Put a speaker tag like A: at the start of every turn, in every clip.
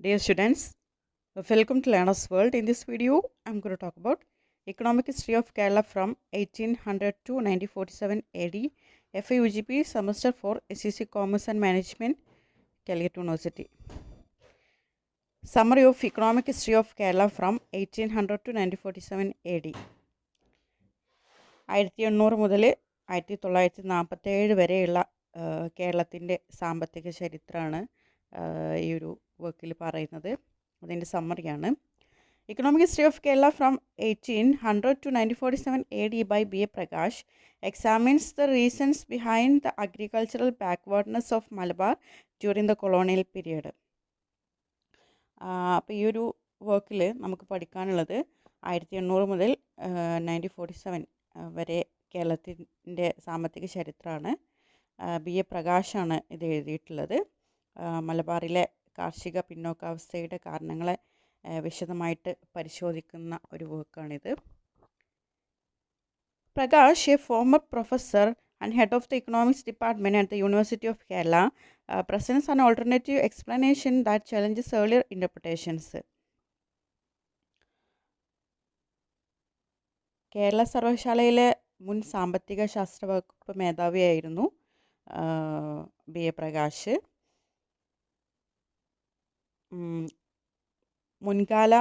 A: Dear students, welcome to Learner's World. In this video, I'm going to talk about economic history of Kerala from 1800 to 1947 AD, FIUGP semester 4, SEC Commerce and Management, Calicut University. Summary of economic history of Kerala from 1800 to 1947 AD. 1800 മുതൽ 1947 വരെയുള്ള കേരളത്തിൻ്റെ സാമ്പത്തിക ചരിത്രമാണ് ഈ ഒരു വർക്കിൽ പറയുന്നത്. അതിൻ്റെ സമ്മറിയാണ്. Economic history of Kerala from 1800 to 1947 AD by B. A. Prakash examines the reasons behind the agricultural backwardness of Malabar during the colonial period. അപ്പോൾ ഈ ഒരു വർക്കിൽ നമുക്ക് പഠിക്കാനുള്ളത് 1800 മുതൽ 1947 വരെ കേരളത്തിൻ്റെ സാമ്പത്തിക ചരിത്രമാണ്. ബി എ പ്രകാശാണ് ഇത് എഴുതിയിട്ടുള്ളത്. മലബാറിലെ കാർഷിക പിന്നോക്കാവസ്ഥയുടെ കാരണങ്ങളെ വിശദമായിട്ട് പരിശോധിക്കുന്ന ഒരു വർക്കാണിത്. Prakash, a former professor and head of the economics department at the University of Kerala, presents an alternative explanation that challenges earlier interpretations. Kerala സർവകലാശാലയിലെ മുൻ സാമ്പത്തിക ശാസ്ത്ര വകുപ്പ് മേധാവിയായിരുന്നു ബി എ പ്രകാശ്. മുൻകാല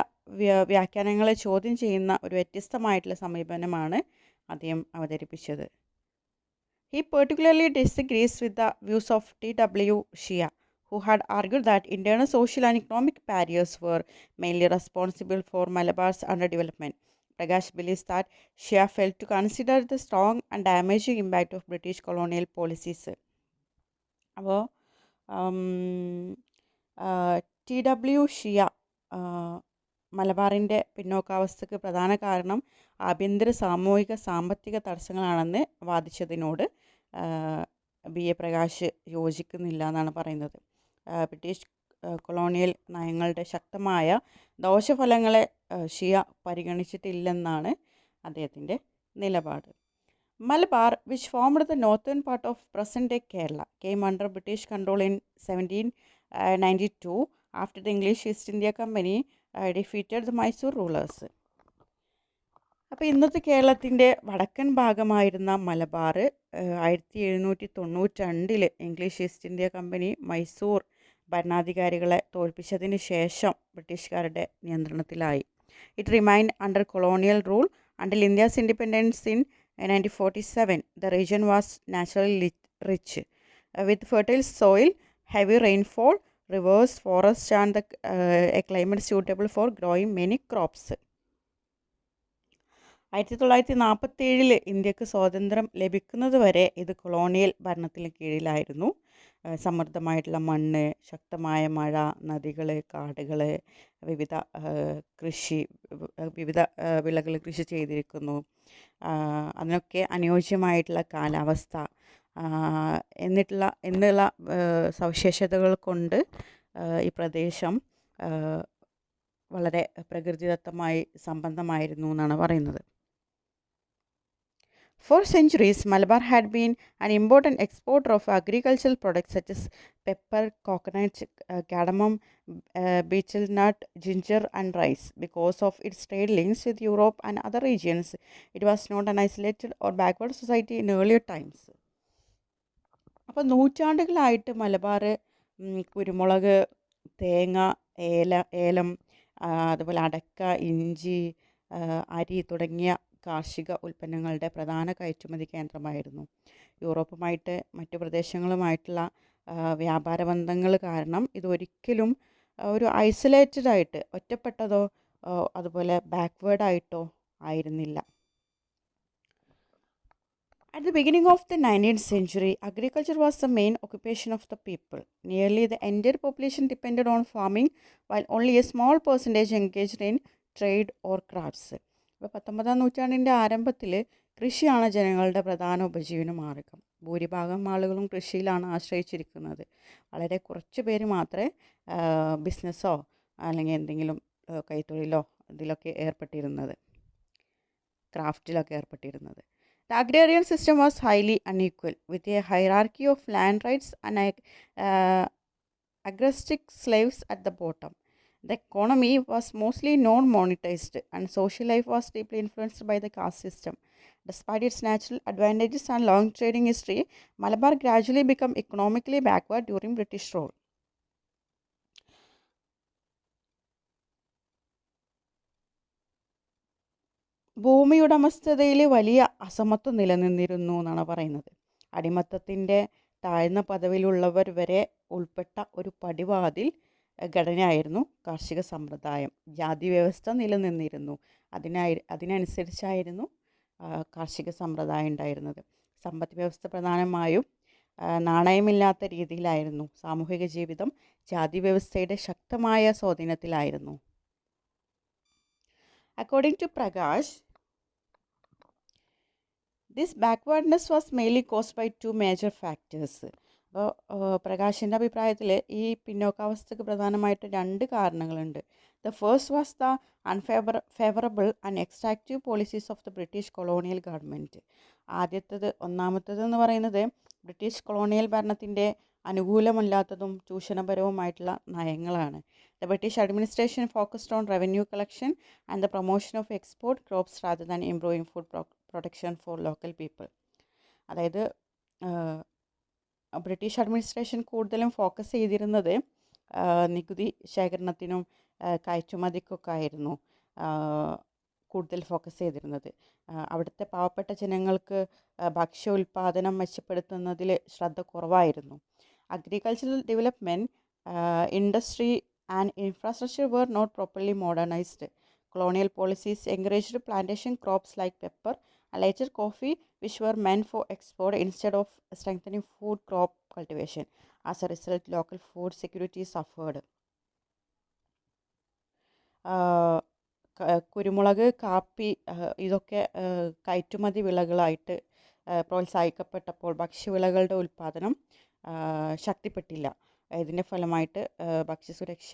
A: വ്യാഖ്യാനങ്ങളെ ചോദ്യം ചെയ്യുന്ന ഒരു വ്യത്യസ്തമായിട്ടുള്ള സമീപനമാണ് അദ്ദേഹം അവതരിപ്പിച്ചത്. He particularly disagrees with the views of T.W. Shea, who had argued that internal social and economic barriers were mainly responsible for Malabar's underdevelopment. Prakash believes that Shea failed to consider the strong and damaging impact of British colonial policies. അപ്പോൾ T.W. ഷിയ മലബാറിൻ്റെ പിന്നോക്കാവസ്ഥയ്ക്ക് പ്രധാന കാരണം ആഭ്യന്തര സാമൂഹിക സാമ്പത്തിക തടസ്സങ്ങളാണെന്ന് വാദിച്ചതിനോട് B A Prakash യോജിക്കുന്നില്ല എന്നാണ് പറയുന്നത്. ബ്രിട്ടീഷ് കൊളോണിയൽ നയങ്ങളുടെ ശക്തമായ ദോഷഫലങ്ങളെ ഷിയ പരിഗണിച്ചിട്ടില്ലെന്നാണ് അദ്ദേഹത്തിൻ്റെ നിലപാട്. Malabar, which formed the northern part of present-day Kerala, came under British control in 1792 after the English East India Company defeated the Mysore rulers. അപ്പോൾ ഇന്നത്തെ കേരളത്തിൻ്റെ വടക്കൻ ഭാഗമായിരുന്ന Malabar 1792 English East India company Mysore ഭരണാധികാരികളെ തോൽപ്പിച്ചതിന് ശേഷം ബ്രിട്ടീഷുകാരുടെ നിയന്ത്രണത്തിലായി. It remained under colonial rule until India's independence in 1947. The region was naturally rich with fertile soil, heavy rainfall, rivers, forests and a climate suitable for growing many crops. 1947 ഇന്ത്യക്ക് സ്വാതന്ത്ര്യം ലഭിക്കുന്നത് വരെ ഇത് കൊളോണിയൽ ഭരണത്തിന് കീഴിലായിരുന്നു. സമൃദ്ധമായിട്ടുള്ള മണ്ണ്, ശക്തമായ മഴ, നദികൾ, കാടുകൾ, വിവിധ വിളകൾ കൃഷി ചെയ്തിരിക്കുന്നു. അതിനൊക്കെ അനുയോജ്യമായിട്ടുള്ള കാലാവസ്ഥ എന്നുള്ള സവിശേഷതകൾ കൊണ്ട് ഈ പ്രദേശം വളരെ പ്രകൃതിദത്തമായി സമ്പന്നമായിരുന്നു എന്നാണ് പറയുന്നത്. For centuries, Malabar had been an important exporter of agricultural products such as pepper, coconut, cardamom, betel nut, ginger and rice. Because of its trade links with Europe and other regions, it was not an isolated or backward society in earlier times. അപ്പോൾ നൂറ്റാണ്ടുകളായിട്ട് മലബാർ കുരുമുളക്, തേങ്ങ, ഏലം, അതുപോലെ അടക്ക, ഇഞ്ചി, അരി തുടങ്ങിയ കാർഷിക ഉൽപ്പന്നങ്ങളുടെ പ്രധാന കയറ്റുമതി കേന്ദ്രമായിരുന്നു. യൂറോപ്പുമായിട്ട് മറ്റു പ്രദേശങ്ങളുമായിട്ടുള്ള വ്യാപാര ബന്ധങ്ങൾ കാരണം ഇതൊരിക്കലും ഒരു ഐസൊലേറ്റഡ് ഒറ്റപ്പെട്ടതോ അതുപോലെ ബാക്ക്വേർഡായിട്ടോ ആയിരുന്നില്ല. At the beginning of the 19th century, agriculture was the main occupation of the people. Nearly the entire population depended on farming, while only a small percentage engaged in trade or crafts. ഇപ്പോൾ 19-ാം നൂറ്റാണ്ടിൻ്റെ ആരംഭത്തിൽ കൃഷിയാണ് ജനങ്ങളുടെ പ്രധാന ഉപജീവന മാർഗം. ഭൂരിഭാഗം ആളുകളും കൃഷിയിലാണ് ആശ്രയിച്ചിരിക്കുന്നത്. വളരെ കുറച്ച് പേര് മാത്രമേ ബിസിനസ്സോ അല്ലെങ്കിൽ എന്തെങ്കിലും കൈത്തൊഴിലോ ഇതിലൊക്കെ ക്രാഫ്റ്റിലൊക്കെ ഏർപ്പെട്ടിരുന്നത്. The agrarian system was highly unequal, with a hierarchy of land rights and agnostic slaves at the bottom. The economy was mostly non-monetized and social life was deeply influenced by the caste system. Despite its natural advantages and long trading history, Malabar gradually became economically backward during British rule. ഭൂമിയുടമസ്ഥതയിൽ വലിയ അസമത്വം നിലനിന്നിരുന്നു എന്നാണ് പറയുന്നത്. അടിമത്തത്തിൻ്റെ താഴ്ന്ന പദവിയിലുള്ളവർ വരെ ഉൾപ്പെട്ട ഒരു പടിവാതിൽ ഘടനയായിരുന്നു കാർഷിക സമ്പ്രദായം. ജാതി വ്യവസ്ഥ നിലനിന്നിരുന്നു. അതിനനുസരിച്ചായിരുന്നു കാർഷിക സമ്പ്രദായം ഉണ്ടായിരുന്നത്. സമ്പദ് വ്യവസ്ഥ പ്രധാനമായും നാണയമില്ലാത്ത രീതിയിലായിരുന്നു. സാമൂഹിക ജീവിതം ജാതി വ്യവസ്ഥയുടെ ശക്തമായ സ്വാധീനത്തിലായിരുന്നു. According to Prakash, this backwardness was mainly caused by two major factors. അപ്പോൾ പ്രകാശിൻ്റെ അഭിപ്രായത്തിൽ ഈ പിന്നോക്കാവസ്ഥയ്ക്ക് പ്രധാനമായിട്ട് രണ്ട് കാരണങ്ങളുണ്ട്. The first was the favourable and extractive policies of the British colonial government. ഒന്നാമത്തേത് എന്ന് പറയുന്നത് ബ്രിട്ടീഷ് കൊളോണിയൽ ഭരണത്തിൻ്റെ അനുകൂലമല്ലാത്തതും ചൂഷണപരവുമായിട്ടുള്ള നയങ്ങളാണ്. The British administration focused on revenue collection and the promotion of export crops rather than improving food protection for local people. അതായത് British administration കൂടുതലും focus ചെയ്തിരുന്നത് നികുതി ശേഖരണത്തിനും കയറ്റുമതിക്കൊക്കെ ആയിരുന്നു കൂടുതൽ ഫോക്കസ് ചെയ്തിരുന്നത്. അവിടുത്തെ പാവപ്പെട്ട ജനങ്ങൾക്ക് ഭക്ഷ്യ ഉൽപ്പാദനം മെച്ചപ്പെടുത്തുന്നതിൽ ശ്രദ്ധ കുറവായിരുന്നു. Agricultural development, industry and infrastructure were not properly modernized. Colonial policies encouraged plantation crops like pepper and later coffee, which were meant for export instead of strengthening food crop cultivation. As a result, local food security suffered. കുരുമുളക്, കാപ്പി ഇതൊക്കെ കയറ്റുമതി വിളകളായിട്ട് പ്രോത്സാഹിക്കപ്പെട്ടപ്പോൾ ഭക്ഷ്യവിളകളുടെ ഉൽപ്പാദനം ശക്തിപ്പെട്ടില്ല. ഇതിൻ്റെ ഫലമായിട്ട് ഭക്ഷ്യസുരക്ഷ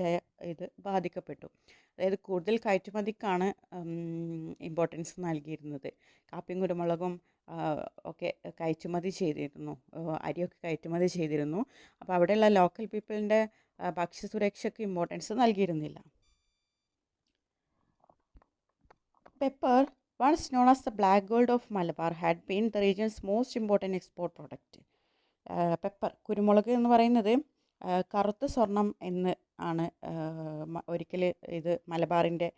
A: ഇത് ബാധിക്കപ്പെട്ടു. അതായത് കൂടുതൽ കയറ്റുമതിക്കാണ് ഇമ്പോർട്ടൻസ് നൽകിയിരുന്നത്. കാപ്പിയും കുരുമുളകും ഒക്കെ കയറ്റുമതി ചെയ്തിരുന്നു, അരിയൊക്കെ കയറ്റുമതി ചെയ്തിരുന്നു. അപ്പോൾ അവിടെയുള്ള ലോക്കൽ പീപ്പിളിൻ്റെ ഭക്ഷ്യസുരക്ഷയ്ക്ക് ഇമ്പോർട്ടൻസ് നൽകിയിരുന്നില്ല. Pepper, once known as the black gold of Malabar, had been the region's most important export product. Pepper, കുരുമുളക് എന്ന് പറയുന്നത് കറുത്ത സ്വർണം എന്ന് ആണ് ഒരിക്കൽ ഇത് മലബാറിൻ്റെ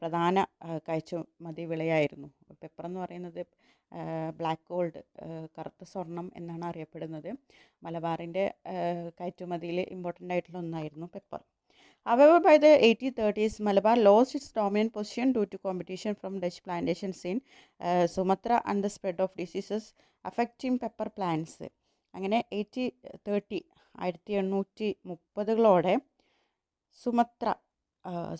A: പ്രധാന കയറ്റുമതി വിളയായിരുന്നു. പെപ്പർ എന്ന് പറയുന്നത് ബ്ലാക്ക് ഗോൾഡ്, കറുത്ത സ്വർണം എന്നാണ് അറിയപ്പെടുന്നത്. മലബാറിൻ്റെ കയറ്റുമതിയിൽ ഇമ്പോർട്ടൻ്റ് ആയിട്ടുള്ള ഒന്നായിരുന്നു pepper. However, by the 1830s, Malabar lost its dominant position due to competition from Dutch plantations in Sumatra and the spread of diseases affecting pepper plants. അങ്ങനെ 1830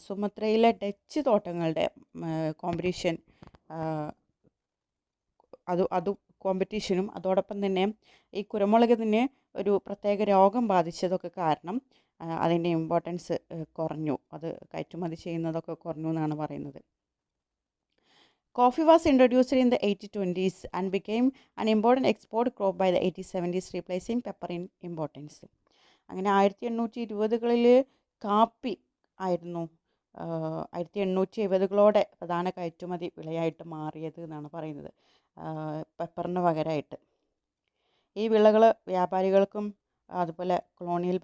A: സുമത്രയിലെ ഡച്ച് തോട്ടങ്ങളുടെ കോമ്പറ്റീഷൻ കോമ്പറ്റീഷനും അതോടൊപ്പം തന്നെ ഈ കുരുമുളകിന് ഒരു പ്രത്യേക രോഗം ബാധിച്ചതൊക്കെ കാരണം അതിൻ്റെ ഇമ്പോർട്ടൻസ് കുറഞ്ഞു, അത് കയറ്റുമതി ചെയ്യുന്നതൊക്കെ കുറഞ്ഞു എന്നാണ് പറയുന്നത്. Coffee was introduced in the 1820s and became an important export crop by the 1870s, replacing pepper in importance. അങ്ങനെ 1820കളിൽ കാപ്പി ആയിരുന്നു 1870കളോടെ പ്രധാന കയറ്റുമതി വിളയായിട്ട് മാറിയത് എന്നാണ് പറയുന്നത്, പെപ്പറിന് പകരമായിട്ട്. ഈ വിളകൾ വ്യാപാരികൾക്കും അതുപോലെ കൊളോണിയൽ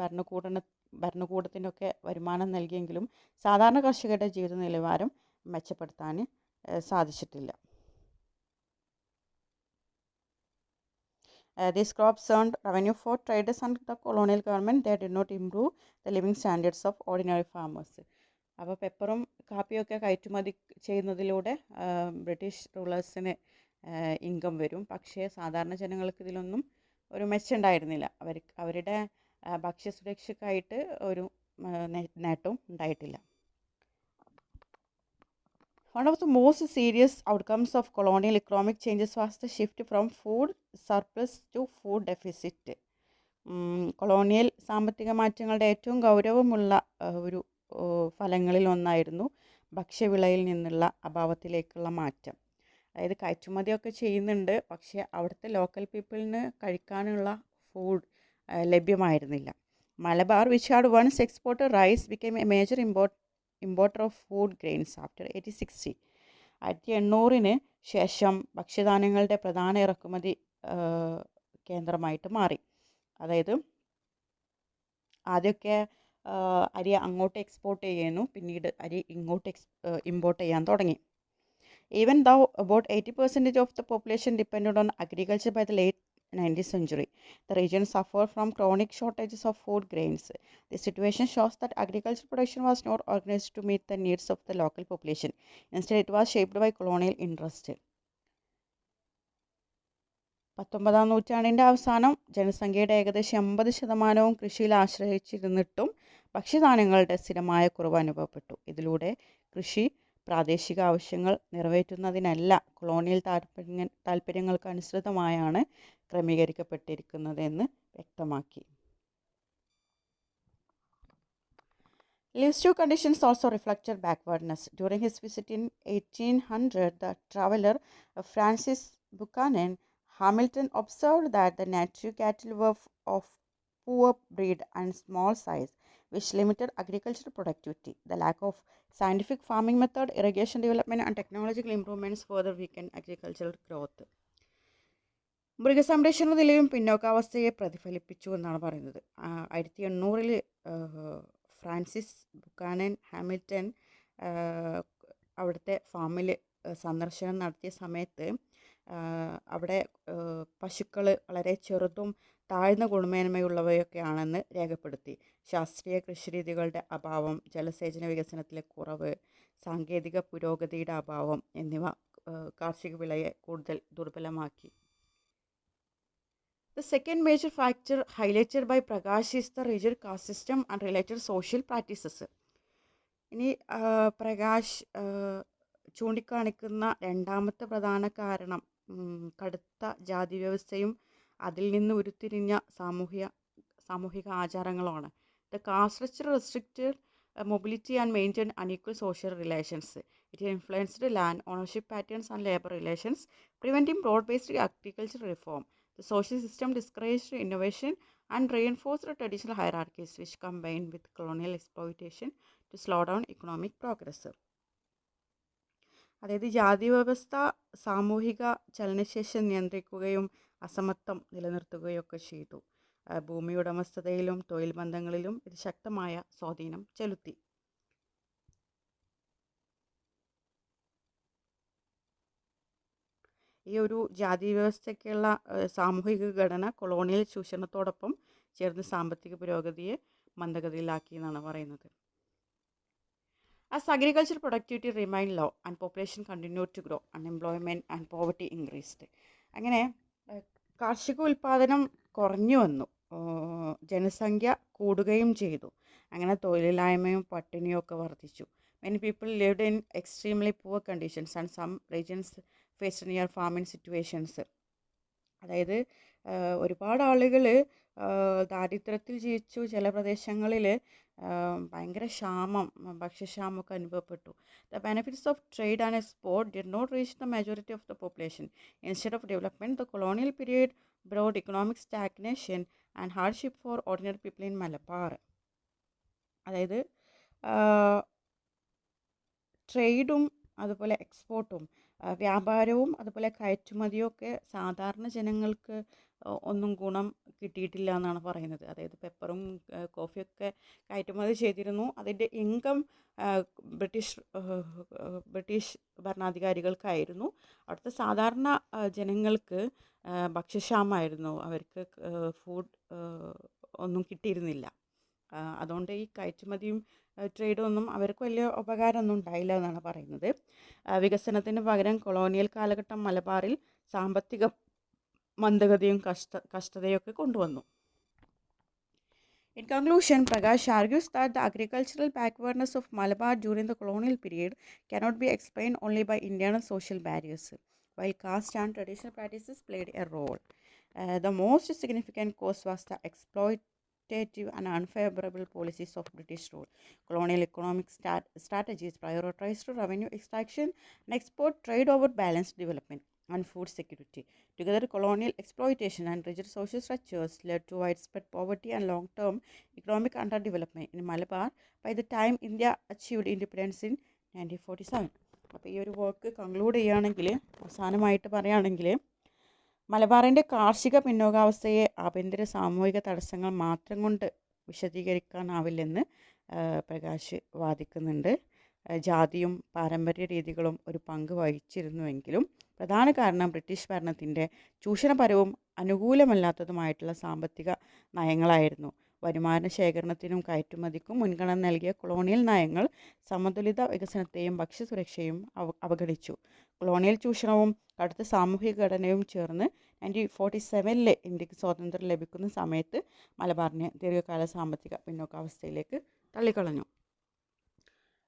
A: ഭരണകൂടത്തിനൊക്കെ വരുമാനം നൽകിയെങ്കിലും സാധാരണ കർഷകരുടെ ജീവിത നിലവാരം മെച്ചപ്പെടുത്താൻ സാധിച്ചിട്ടില്ല. These crops earned revenue for traders and the colonial government. They did not improve the living standards of ordinary farmers. അപ്പോൾ പെപ്പറും കാപ്പിയൊക്കെ കയറ്റുമതി ചെയ്യുന്നതിലൂടെ ബ്രിട്ടീഷ് റൂളേഴ്സിന് ഇൻകം വരും, പക്ഷേ സാധാരണ ജനങ്ങൾക്ക് ഇതിലൊന്നും ഒരു മെച്ചമുണ്ടായിരുന്നില്ല. അവരുടെ ഭക്ഷ്യസുരക്ഷയ്ക്കായിട്ട് ഒരു നേട്ടവും ഉണ്ടായിട്ടില്ല. One of the most serious outcomes of colonial economic changes was the shift from food surplus to food deficit. Colonial സാമ്പത്തിക മാറ്റങ്ങളുടെ ഏറ്റവും ഗൗരവമുള്ള ഒരു ഫലങ്ങളിൽ ഒന്നായിരുന്നു ഭക്ഷ്യവിളയിൽ നിന്നുള്ള അഭാവത്തിലേക്കുള്ള മാറ്റം. അതായത് കയറ്റുമതിയൊക്കെ ചെയ്യുന്നുണ്ട്, പക്ഷേ അവിടുത്തെ ലോക്കൽ പീപ്പിളിന് കഴിക്കാനുള്ള ഫുഡ് ലഭ്യമായിരുന്നില്ല. Malabar, which had once exported rice, became a major importer of food grains after 1860. 1880 ശേഷം ഭക്ഷ്യധാന്യങ്ങളുടെ പ്രധാന ഇറക്കുമതി കേന്ദ്രമായിട്ട് മാറി. അതായത് ആദ്യമൊക്കെ അരി അങ്ങോട്ട് എക്സ്പോർട്ട് ചെയ്യുന്നു, പിന്നീട് അരി ഇങ്ങോട്ട് ഇമ്പോർട്ട് ചെയ്യാൻ തുടങ്ങി. Even though about 80% of the population depended on agriculture by the late 19th century, the region suffered from chronic shortages of food grains. The situation shows that agricultural production was not organized to meet the needs of the local population. Instead, it was shaped by colonial interest. 19ാം നൂറ്റാണ്ടിൻ്റെ അവസാനം ജനസംഖ്യയുടെ ഏകദേശം 80% കൃഷിയിൽ ആശ്രയിച്ചിരുന്നിട്ടും ഭക്ഷ്യധാന്യങ്ങളുടെ സ്ഥിരമായ കുറവ് അനുഭവപ്പെട്ടു. ഇതിലൂടെ കൃഷി പ്രാദേശിക ആവശ്യങ്ങൾ നിറവേറ്റുന്നതിനല്ല, കൊളോണിയൽ താൽപ്പര്യങ്ങൾക്ക് അനുസൃതമായാണ് ക്രമീകരിക്കപ്പെട്ടിരിക്കുന്നതെന്ന് വ്യക്തമാക്കി. Live's two conditions also reflected backwardness. During his visit in 1800, the traveler Francis Buchanan Hamilton observed that the native cattle were of poor breed and small size, which limited agricultural productivity. The lack of scientific farming method, irrigation development, and technological improvements further weakened agricultural growth. മൃഗസംരക്ഷണ നിലയും പിന്നോക്കാവസ്ഥയെ പ്രതിഫലിപ്പിച്ചു എന്നാണ് പറയുന്നത്. 1880 Francis Buchanan Hamilton അവിടുത്തെ ഫാമിൽ സന്ദർശനം നടത്തിയ സമയത്ത് അവിടെ പശുക്കൾ വളരെ ചെറുതും താഴ്ന്ന ഗുണമേന്മയുള്ളവയൊക്കെയാണെന്ന് രേഖപ്പെടുത്തി. ശാസ്ത്രീയ കൃഷിരീതികളുടെ അഭാവം, ജലസേചന വികസനത്തിലെ കുറവ്, സാങ്കേതിക പുരോഗതിയുടെ അഭാവം എന്നിവ കാർഷിക വിളയെ കൂടുതൽ ദുർബലമാക്കി. The second major factor highlighted by Prakash is the rigid caste system and related social practices. ഇനി പ്രകാശ് ചൂണ്ടിക്കാണിക്കുന്ന രണ്ടാമത്തെ പ്രധാന കാരണം കടുത്ത ജാതി വ്യവസ്ഥയും അതിൽ നിന്ന് ഉരുത്തിരിഞ്ഞ സാമൂഹിക ആചാരങ്ങളുമാണ്. The caste structure restricted mobility and maintained unequal social relations. It influenced land ownership patterns and labor relations, preventing broad-based agricultural reform. The social system discouraged innovation and reinforced traditional hierarchies, which combined with colonial exploitation to slow down economic progress. അതായത് ജാതി വ്യവസ്ഥ സാമൂഹിക ചലനശേഷി നിയന്ത്രിക്കുകയും അസമത്വം നിലനിർത്തുകയൊക്കെ ചെയ്തു. ഭൂമി ഉടമസ്ഥതയിലും തൊഴിൽ ബന്ധങ്ങളിലും ഇത് ശക്തമായ സ്വാധീനം ചെലുത്തി. ഈ ഒരു ജാതി വ്യവസ്ഥയ്ക്കുള്ള സാമൂഹിക ഘടന കൊളോണിയൽ ചൂഷണത്തോടൊപ്പം ചേർന്ന് സാമ്പത്തിക പുരോഗതിയെ മന്ദഗതിയിലാക്കി എന്നാണ് പറയുന്നത്. As agricultural productivity remained low and population continued to grow, unemployment and poverty increased. അങ്ങനെ കാർഷിക ഉൽപ്പാദനം കുറഞ്ഞു വന്നു, ജനസംഖ്യ കൂടുകയും ചെയ്തു. അങ്ങനെ തൊഴിലില്ലായ്മയും പട്ടിണിയും ഒക്കെ വർദ്ധിച്ചു. Many people lived in extremely poor conditions and some regions faced near famine situations. അതായത് ഒരുപാട് ആളുകൾ ദാരിദ്ര്യത്തിൽ ജീവിച്ചു. ചില പ്രദേശങ്ങളിൽ ഭയങ്കര ഭക്ഷ്യക്ഷാമമൊക്കെ അനുഭവപ്പെട്ടു. The benefits of trade and export did not reach the majority of the population. Instead of development, the colonial period brought economic stagnation and hardship for ordinary people in Malabar. അതായത് ട്രേഡും അതുപോലെ എക്സ്പോർട്ടും വ്യാപാരവും അതുപോലെ കയറ്റുമതിയും ഒക്കെ സാധാരണ ജനങ്ങൾക്ക് ഒന്നും ഗുണം കിട്ടിയിട്ടില്ല എന്നാണ് പറയുന്നത്. അതായത് പെപ്പറും കോഫിയൊക്കെ കയറ്റുമതി ചെയ്തിരുന്നു. അതിൻ്റെ ഇൻകം ബ്രിട്ടീഷ് ഭരണാധികാരികൾക്കായിരുന്നു. അവിടുത്തെ സാധാരണ ജനങ്ങൾക്ക് ഭക്ഷ്യക്ഷാമമായിരുന്നു. അവർക്ക് ഫുഡ് ഒന്നും കിട്ടിയിരുന്നില്ല. അതുകൊണ്ട് ഈ കയറ്റുമതിയും ട്രേഡും ഒന്നും അവർക്ക് വലിയ ഉപകാരമൊന്നും ഉണ്ടായില്ല എന്നാണ് പറയുന്നത്. വികസനത്തിന് പകരം കൊളോണിയൽ കാലഘട്ടം മലബാറിൽ സാമ്പത്തിക മന്ദഗതിയും കഷ്ടതയൊക്കെ കൊണ്ടുവന്നു. In conclusion, Prakash argues that the agricultural backwardness of Malabar during the colonial period cannot be explained only by internal social barriers, while caste and traditional practices played a role. The most significant cause was the exploitative and unfavorable policies of British rule. Colonial economic strategies prioritized revenue extraction and export trade over balanced development. and food security. Together, colonial exploitation and rigid social structures led to widespread poverty and long-term economic underdevelopment in Malabar by the time India achieved independence in 1947. അപ്പോൾ ഈ ഒരു work conclude ചെയ്യുകയാണെങ്കിൽ, അവസാനമായിട്ട് പറയുകയാണെങ്കിൽ, മലബാറിൻ്റെ കാർഷിക പിന്നോക്കാവസ്ഥയെ ആഭ്യന്തര സാമൂഹിക തടസ്സങ്ങൾ മാത്രം കൊണ്ട് വിശദീകരിക്കാനാവില്ലെന്ന് പ്രകാശ് വാദിക്കുന്നുണ്ട്. ജാതിയും പാരമ്പര്യ രീതികളും ഒരു പങ്ക് വഹിച്ചിരുന്നുവെങ്കിലും പ്രധാന കാരണം ബ്രിട്ടീഷ് ഭരണത്തിൻ്റെ ചൂഷണപരവും അനുകൂലമല്ലാത്തതുമായിട്ടുള്ള സാമ്പത്തിക നയങ്ങളായിരുന്നു. വരുമാന ശേഖരണത്തിനും കയറ്റുമതിക്കും മുൻഗണന നൽകിയ കൊളോണിയൽ നയങ്ങൾ സമതുലിത വികസനത്തെയും ഭക്ഷ്യസുരക്ഷയും അവഗണിച്ചു. കൊളോണിയൽ ചൂഷണവും കടുത്ത സാമൂഹിക ഘടനയും ചേർന്ന് 1947 ഇന്ത്യക്ക് സ്വാതന്ത്ര്യം ലഭിക്കുന്ന സമയത്ത് മലബാറിനെ ദീർഘകാല സാമ്പത്തിക പിന്നോക്കാവസ്ഥയിലേക്ക് തള്ളിക്കളഞ്ഞു.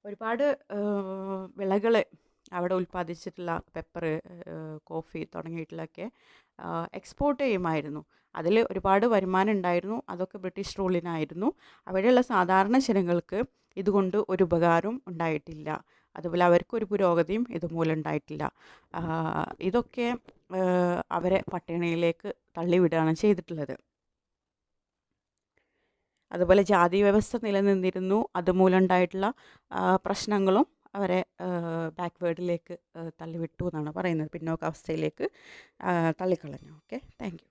A: ഒരുപാട് വിളകൾ അവിടെ ഉൽപ്പാദിച്ചിട്ടുള്ള പെപ്പർ, കോഫി തുടങ്ങിയിട്ടുള്ളതൊക്കെ എക്സ്പോർട്ട് ചെയ്യുമായിരുന്നു. അതിൽ ഒരുപാട് വരുമാനം ഉണ്ടായിരുന്നു. അതൊക്കെ ബ്രിട്ടീഷ് റൂളിനായിരുന്നു. അവിടെയുള്ള സാധാരണ ജനങ്ങൾക്ക് ഇതുകൊണ്ട് ഒരു ഉപകാരവും ഉണ്ടായിട്ടില്ല. അതുപോലെ അവർക്കൊരു പുരോഗതിയും ഇതുമൂലം ഉണ്ടായിട്ടില്ല. ഇതൊക്കെ അവരെ പട്ടിണിയിലേക്ക് തള്ളിവിടുകയാണ് ചെയ്തിട്ടുള്ളത്. അതുപോലെ ജാതി വ്യവസ്ഥ നിലനിന്നിരുന്നു. അതുമൂലം ഉണ്ടായിട്ടുള്ള പ്രശ്നങ്ങളും അവരെ ബാക്ക്വേർഡിലേക്ക് തള്ളിവിട്ടു എന്നാണ് പറയുന്നത്. പിന്നോക്കാവസ്ഥയിലേക്ക് തള്ളിക്കളഞ്ഞു. Okay, thank you.